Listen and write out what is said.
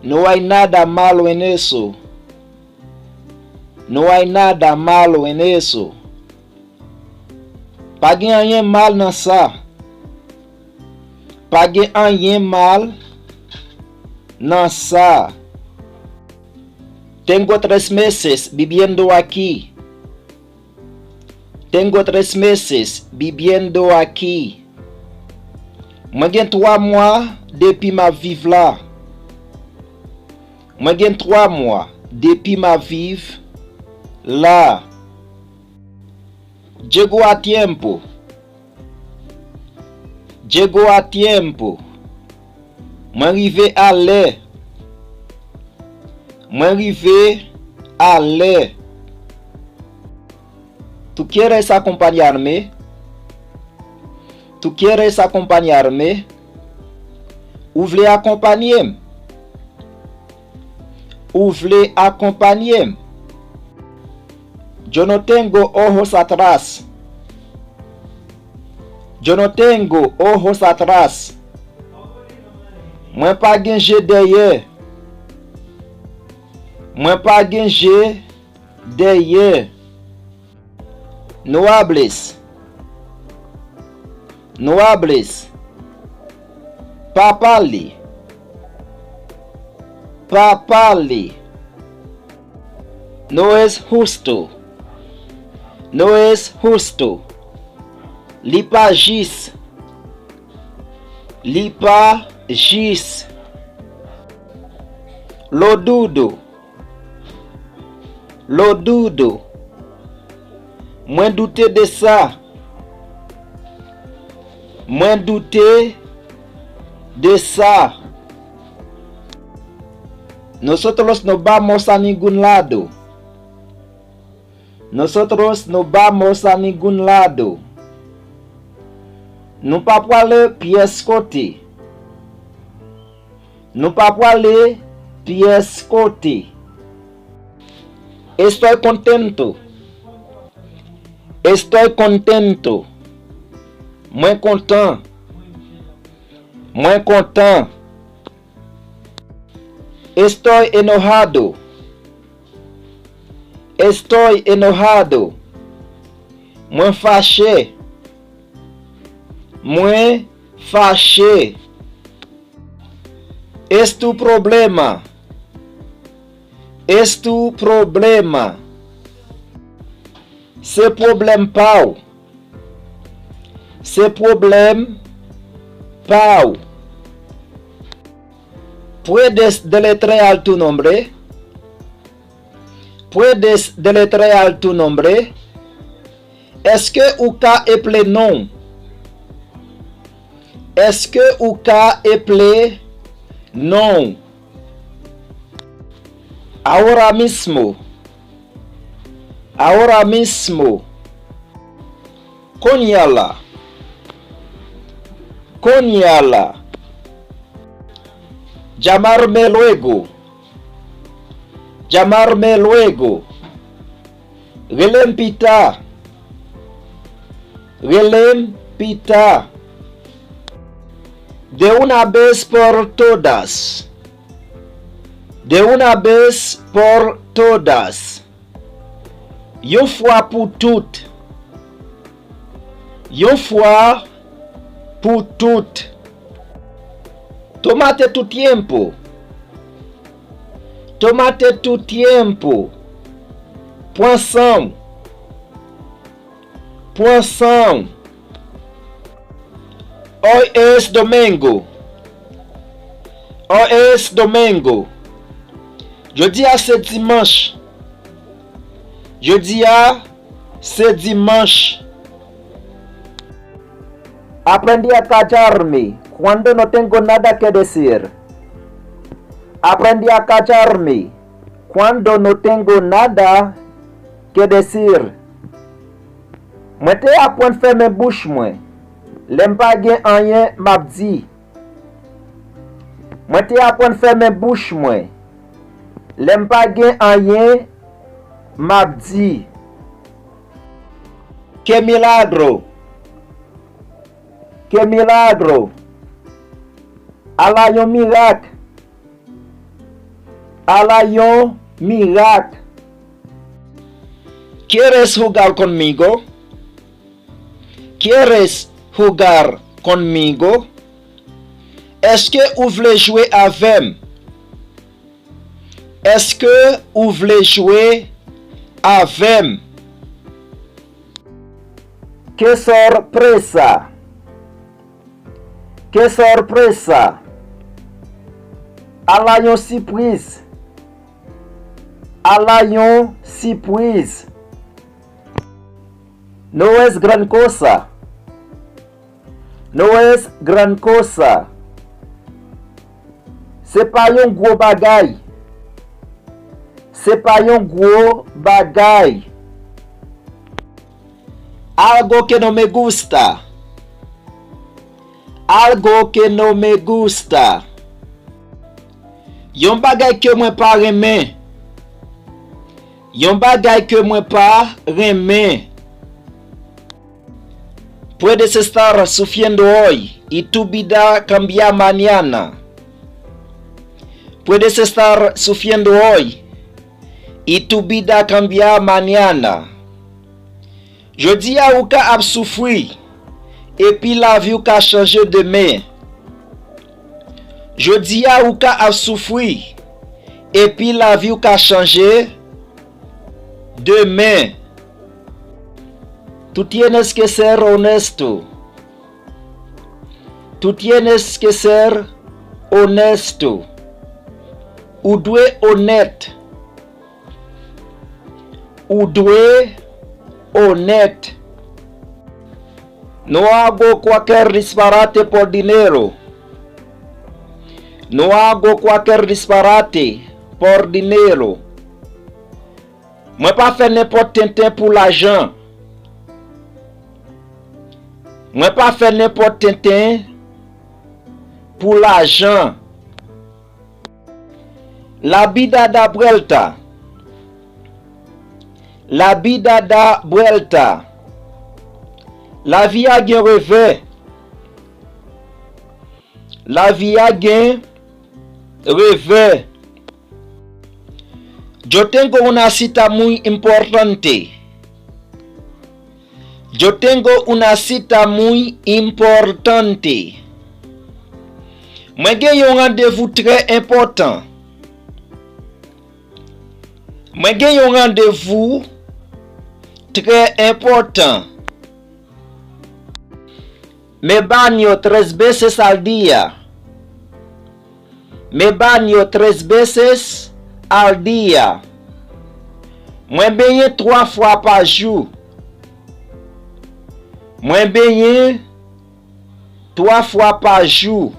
No hay nada malo en eso. No hay nada malo en eso. Pa gen rien mal nan sa. Pa gen rien mal nan sa. Tengo 3 meses viviendo aquí. Tengo 3 meses viviendo aquí. Mwen gen 3 mois depuis ma vive là. Mwen gen 3 mois depuis ma vive là. Llego a tiempo. Llego a tiempo. Mwen rive à l'heure. Mwen rive à l'heure. ¿Tú quieres acompañarme? ¿Tú quieres acompañarme? Ou vle accompagner? Ou vle accompagner? Yo no tengo ojos atrás. Yo no tengo ojos atrás. Mwen pa gen je derrière. Mwen pa gen je derrière. No hables. No hables. Pa parle. Pa parle. No es justo. No es justo. Li pa jis. Li pa jis. Lo dudo. Lo dudo. Mwen doute de ça. Mwen doute de ça. Nosotros no vamos a ningún lado. Nosotros no vamos a ningún lado. Nou pa pwale pièce côté. Nou pa pwale pièce côté. Estoy contento. Estoy contento. Mwen content. Mwen content. Estoy enojado. Estoy enojado. Mwen fâché. Mwen fâché. Es tu problema. Es tu problema. Se problème pau. Se problème pau. ¿Puedes deletrear tu nombre? ¿Puedes deletrear tu nombre? Est-ce que ou ka eple non? Est-ce que ou ka eple non? Ahora mismo. Ahora mismo. Konyala. Konyala. Llamarme luego. Llamarme luego. Relempita. Relempita. De una vez por todas. De una vez por todas. Yon fois pour toutes. Yon fois pour toutes. Tómate tu tiempo. Tómate tu tiempo. Poisson. Poisson. Hoy es domingo. Hoy es domingo. Jeudi à c'est dimanche. Jeudi à c'est dimanche. Aprendí a callarme cuando no tengo nada que decir. Aprendí a callarme cuando no tengo nada que decir. Mwen te apprend fermer bouche mwen. Lem pa gen anyen map di. Mwen te apprend fermer bouche mwen. Lem pa gen anyen map di. Que milagro. Que milagro. Ala yon miracle. ala yon miracle. ¿Quieres jugar conmigo? ¿Quieres jugar conmigo? Est-ce que vous voulez jouer avec? Est-ce que vous voulez jouer avec? Que sorpresa! Que sorpresa! Ala yon surprise. Ala yon surprise. No es gran cosa. No es gran cosa. C'est pas yon gros bagay. C'est pas yon gros bagay. Algo que no me gusta. Algo que no me gusta. Yon bagay que moi pas reme. Yon bagay que moi pas reme. Puedes estar sufriendo hoy y tu vida cambia mañana. Puedes estar sufriendo hoy y tu vida cambia mañana. Je dis à ou ka ap souffri et puis la vie ou ka changer demain. Je dis à ou ka ap souffri et puis la vie ou ka changer demain. Tú tienes que ser honesto. Tú tienes que ser honesto. Ou doit honnête. Ou doit honnête. No hago cualquier disparate por dinero. No hago cualquier disparate por dinero. Moi pas faire n'importe tintin pour l'argent. Moi pas faire n'importe tintin pour l'argent. La vida da vuelta. La vida da vuelta. La vie a gen revers. La vie a gen revers. Yo tengo una cita muy importante. Yo tengo una cita muy importante. Moi gen un rendez-vous très important. Moi gen un rendez-vous très important. Me baño 3 veces al día. Me baño 3 veces al día. Moi baigner 3 fois par jour. Moi baigner 3 fois par jour.